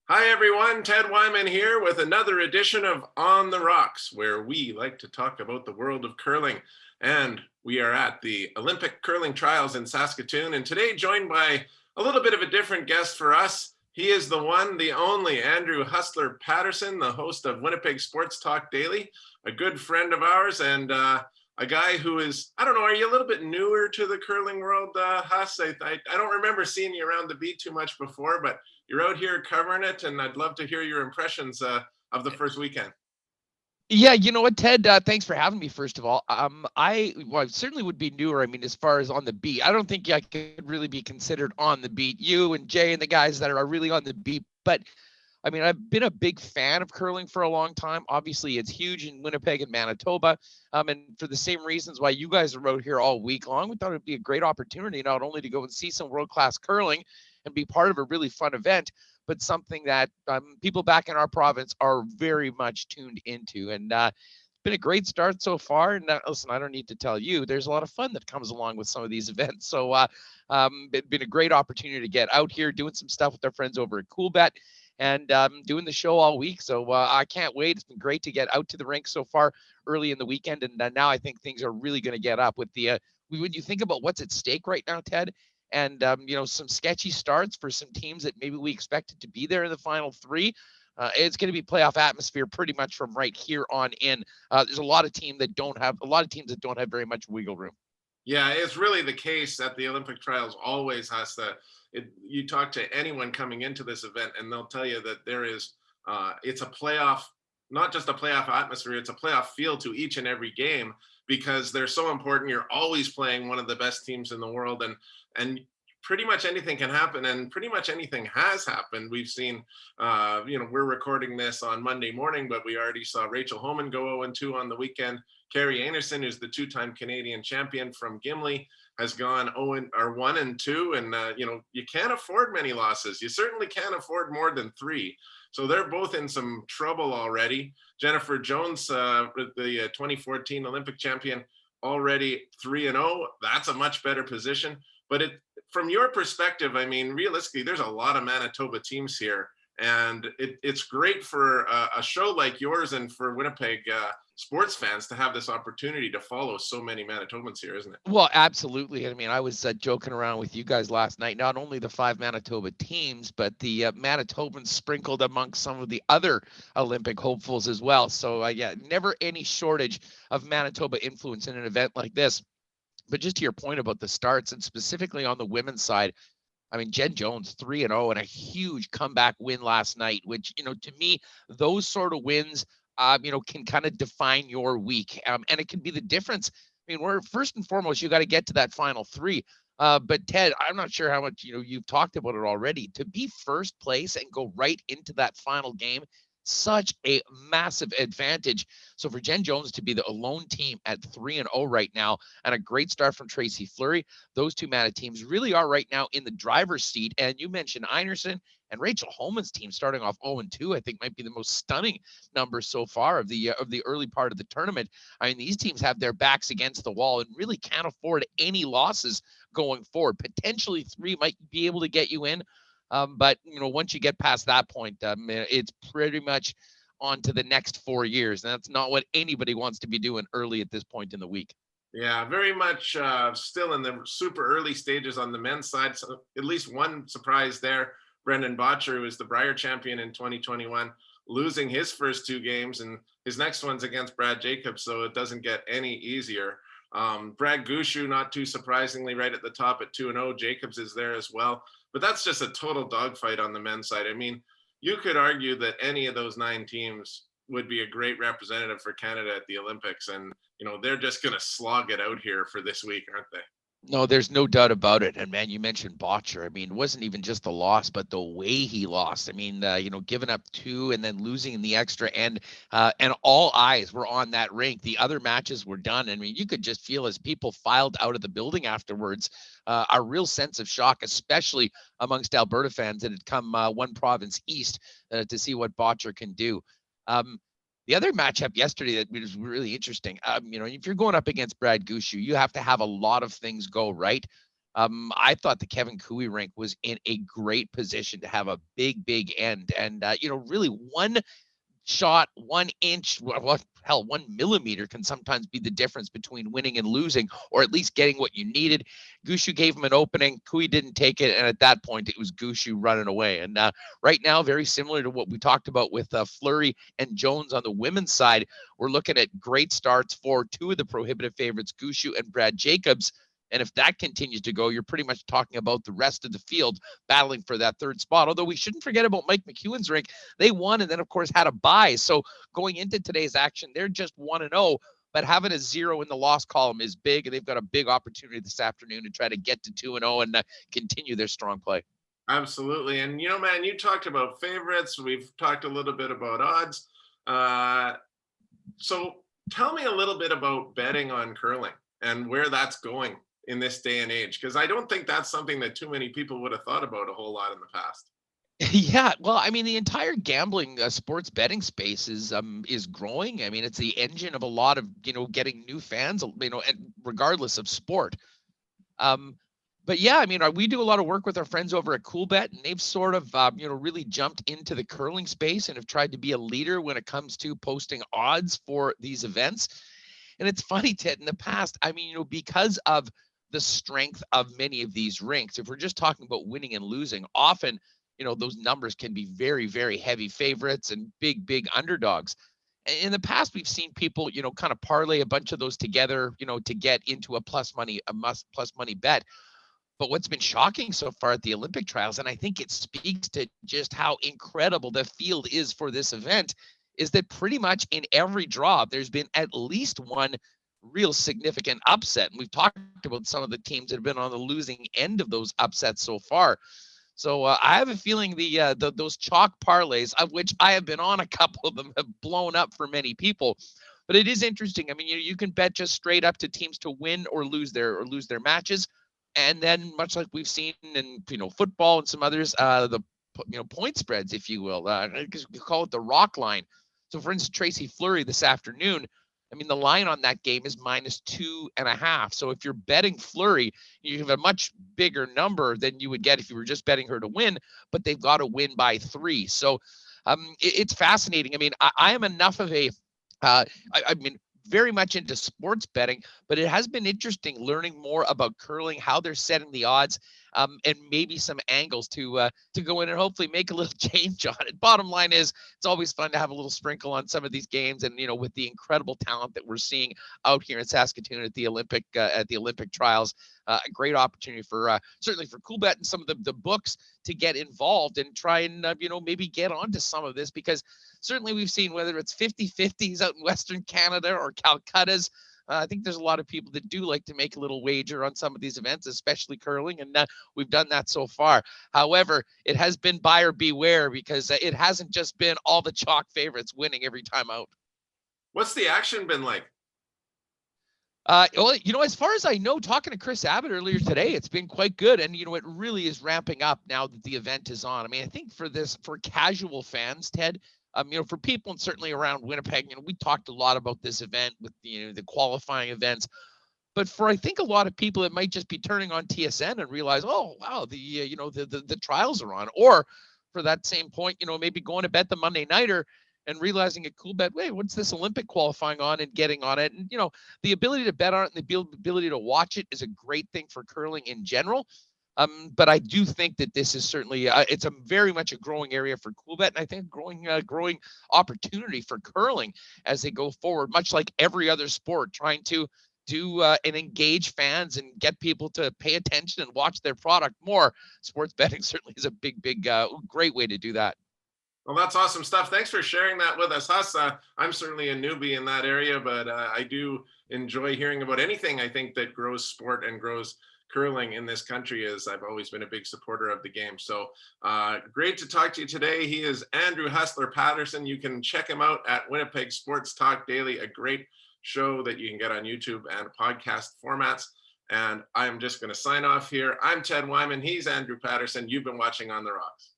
Hi, everyone. Ted Wyman here with another edition of On the Rocks, where we like to talk about the world of curling. And we are at the Olympic curling trials in Saskatoon. And today, joined by a little bit of a different guest for us. He is the one, the only Andrew Hustler Paterson, the host of Winnipeg Sports Talk Daily, a good friend of ours, and a guy who is, I don't know, are you a little bit newer to the curling world, Huss? I don't remember seeing you around the beat too much before, but you're out here covering it, and I'd love to hear your impressions of the first weekend. Yeah, you know what, Ted? Thanks for having me. First of all, I certainly would be newer. I mean, as far as on the beat, I don't think I could really be considered on the beat. You and Jay and the guys that are really on the beat, but I mean, I've been a big fan of curling for a long time. Obviously, it's huge in Winnipeg and Manitoba, and for the same reasons why you guys are out here all week long, we thought it'd be a great opportunity not only to go and see some world class curling and be part of a really fun event, but something that people back in our province are very much tuned into. And it's been a great start so far. And listen, I don't need to tell you, there's a lot of fun that comes along with some of these events. So it's been a great opportunity to get out here doing some stuff with our friends over at Coolbet and doing the show all week. So I can't wait. It's been great to get out to the rink so far early in the weekend. And now I think things are really going to get up with the, when you think about what's at stake right now, Ted, and some sketchy starts for some teams that maybe we expected to be there in the final three. It's going to be playoff atmosphere pretty much from right here on in. There's a lot of teams that don't have very much wiggle room. Yeah, it's really the case that the Olympic trials always has to. You talk to anyone coming into this event, and they'll tell you that it's a playoff, not just a playoff atmosphere, it's a playoff feel to each and every game because they're so important. You're always playing one of the best teams in the world, and pretty much anything can happen, and pretty much anything has happened. We've seen, we're recording this on Monday morning, but we already saw Rachel Homan go 0-2 on the weekend. Carrie Anderson, who's the two-time Canadian champion from Gimli, has gone 1-2, and you can't afford many losses. You certainly can't afford more than three. So they're both in some trouble already. Jennifer Jones, the 2014 Olympic champion, already 3-0. That's a much better position. But from your perspective, I mean, realistically, there's a lot of Manitoba teams here, and it's great for a show like yours and for Winnipeg sports fans to have this opportunity to follow so many Manitobans here, isn't it? Well, absolutely. I mean, I was joking around with you guys last night. Not only the five Manitoba teams, but the Manitobans sprinkled amongst some of the other Olympic hopefuls as well. So, yeah, never any shortage of Manitoba influence in an event like this. But just to your point about the starts, and specifically on the women's side, I mean, Jen Jones 3-0 and a huge comeback win last night, which, to me, those sort of wins, can kind of define your week. And it can be the difference. I mean, we're first and foremost, you got to get to that final three. But Ted, I'm not sure how much, you've talked about it already. To be first place and go right into that final game, such a massive advantage. So for Jen Jones to be the alone team at 3-0 right now, and a great start from Tracy Fleury, those two Mana teams really are right now in the driver's seat. And you mentioned Einerson and Rachel Holman's team starting off 0-2, I think might be the most stunning number so far of the early part of the tournament. I mean, these teams have their backs against the wall and really can't afford any losses going forward. Potentially three might be able to get you in. But once you get past that point, it's pretty much on to the next 4 years. And that's not what anybody wants to be doing early at this point in the week. Yeah, very much still in the super early stages on the men's side. So at least one surprise there. Brendan Botcher, who is the Brier champion in 2021, losing his first two games, and his next one's against Brad Jacobs, so it doesn't get any easier. Brad Gushu, not too surprisingly, right at the top at 2-0. Jacobs is there as well. But that's just a total dogfight on the men's side. I mean, you could argue that any of those nine teams would be a great representative for Canada at the Olympics. And, they're just going to slog it out here for this week, aren't they? No, there's no doubt about it. And man, you mentioned Botcher. I mean, it wasn't even just the loss, but the way he lost. I mean, giving up two and then losing in the extra end, and all eyes were on that rink. The other matches were done. I mean, you could just feel as people filed out of the building afterwards, a real sense of shock, especially amongst Alberta fans that had come one province east to see what Botcher can do. The other matchup yesterday that was really interesting, if you're going up against Brad Gushu, you have to have a lot of things go right. I thought the Kevin Cooey rink was in a great position to have a big end. And, really one shot, 1 inch, what hell, 1 millimeter can sometimes be the difference between winning and losing, or at least getting what you needed. Gushu gave him an opening. Cooey didn't take it. And at that point, it was Gushu running away. And right now, very similar to what we talked about with Fleury and Jones on the women's side, we're looking at great starts for two of the prohibitive favorites, Gushu and Brad Jacobs. And if that continues to go, you're pretty much talking about the rest of the field battling for that third spot. Although we shouldn't forget about Mike McEwen's rink. They won and then, of course, had a bye. So going into today's action, they're just 1-0. But having a 0 in the loss column is big, and they've got a big opportunity this afternoon to try to get to 2-0 and continue their strong play. Absolutely. And, man, you talked about favorites. We've talked a little bit about odds. So tell me a little bit about betting on curling and where that's going in this day and age, because I don't think that's something that too many people would have thought about a whole lot in the past. Yeah, well, I mean, the entire gambling sports betting space is growing. I mean, it's the engine of a lot of getting new fans, and regardless of sport. But yeah, I mean, we do a lot of work with our friends over at CoolBet, and they've sort of really jumped into the curling space and have tried to be a leader when it comes to posting odds for these events. And it's funny, Ted, in the past, I mean, because of the strength of many of these rinks, if we're just talking about winning and losing, often those numbers can be very, very heavy favorites and big underdogs. In the past, we've seen people, kind of parlay a bunch of those together, to get into a plus money bet. But what's been shocking so far at the Olympic trials, and I think it speaks to just how incredible the field is for this event, is that pretty much in every draw, there's been at least one real significant upset. And we've talked about some of the teams that have been on the losing end of those upsets so far. So I have a feeling those chalk parlays, of which I have been on a couple of them, have blown up for many people. But it is interesting. I mean, you can bet just straight up to teams to win or lose their matches, and then much like we've seen in football and some others, the point spreads, if you will, you call it the rock line. So, for instance, Tracy Fleury this afternoon. I mean, the line on that game is -2.5. So if you're betting Fleury, you have a much bigger number than you would get if you were just betting her to win, but they've got to win by 3. So it's fascinating. I mean, I am enough of a, I mean, very much into sports betting, but it has been interesting learning more about curling, how they're setting the odds, and maybe some angles to go in and hopefully make a little change on it. Bottom line is, it's always fun to have a little sprinkle on some of these games, and with the incredible talent that we're seeing out here in Saskatoon at the Olympic trials, a great opportunity for certainly for CoolBet and some of the books to get involved and try and maybe get onto some of this, because certainly we've seen, whether it's 50-50s out in Western Canada or Calcutta's, I think there's a lot of people that do like to make a little wager on some of these events, especially curling, and we've done that so far. However, it has been buyer beware, because it hasn't just been all the chalk favorites winning every time out. What's the action been like? Well, as far as I know, talking to Chris Abbott earlier today, it's been quite good. And, it really is ramping up now that the event is on. I mean, I think for casual fans, Ted, for people and certainly around Winnipeg, we talked a lot about this event with, the qualifying events. But for, I think, a lot of people, it might just be turning on TSN and realize, oh, wow, the trials are on. Or for that same point, maybe going to bet the Monday nighter and realizing at CoolBet, wait, what's this Olympic qualifying on, and getting on it. And, the ability to bet on it and the ability to watch it is a great thing for curling in general. But I do think that this is certainly, it's a very much a growing area for CoolBet, and I think growing opportunity for curling as they go forward, much like every other sport, trying to do and engage fans and get people to pay attention and watch their product more. Sports betting certainly is a big, great way to do that. Well, that's awesome stuff. Thanks for sharing that with us, Huss. I'm certainly a newbie in that area, but I do enjoy hearing about anything, I think, that grows sport and grows curling in this country, as I've always been a big supporter of the game. So great to talk to you today. He is Andrew Hustler Paterson. You can check him out at Winnipeg Sports Talk Daily, a great show that you can get on YouTube and podcast formats. And I'm just going to sign off here. I'm Ted Wyman. He's Andrew Paterson. You've been watching On the Rocks.